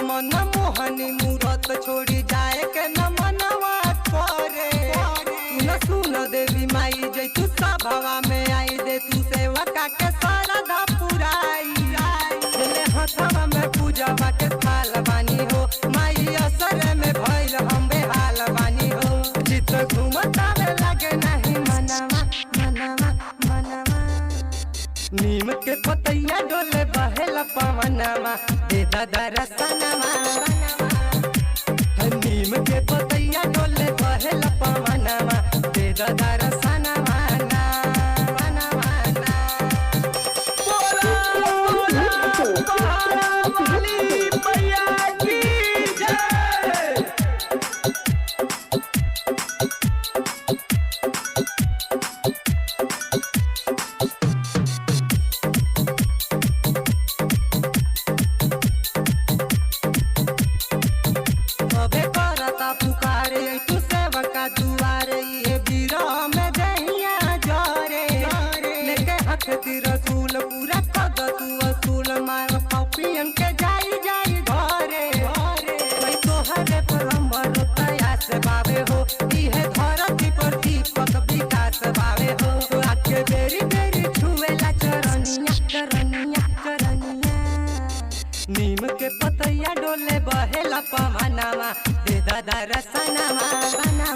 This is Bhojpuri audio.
मन मोहनी मूरत छोड़ी जाए के न मनवा करे। न सुन देवी माई जै तू सभावा में आई दे तू सेवका के सरधा पुराई। हथवा में पूजवा के थाल बानी हो माई असर में भइल हम बेहाल बानी हो। चित घूमता में लगे नहीं मनवा मनवा मनवा। नीम के पतैया डोले बहेला पवनवा दे दादा रसनवा। नीम के पतैया डोले बहेला पवनवा दे दादा रसनवा। पुकारे तू सेवका दुआरे ये बीरा में दहिया जारे। लेके हक रसूल पूरा कद तू असूल मार पपियन के जाई जाई घरे। मैं तोहरे पर अमर प्रयास बावे हो इहे धरती पर दीपक विकास बावे हो। आके बेरी बेरी छुएला चरनिया चरनिया चरनिया। नीम के पतैया डोले बहेला पवनवा दे दादा रसनवा।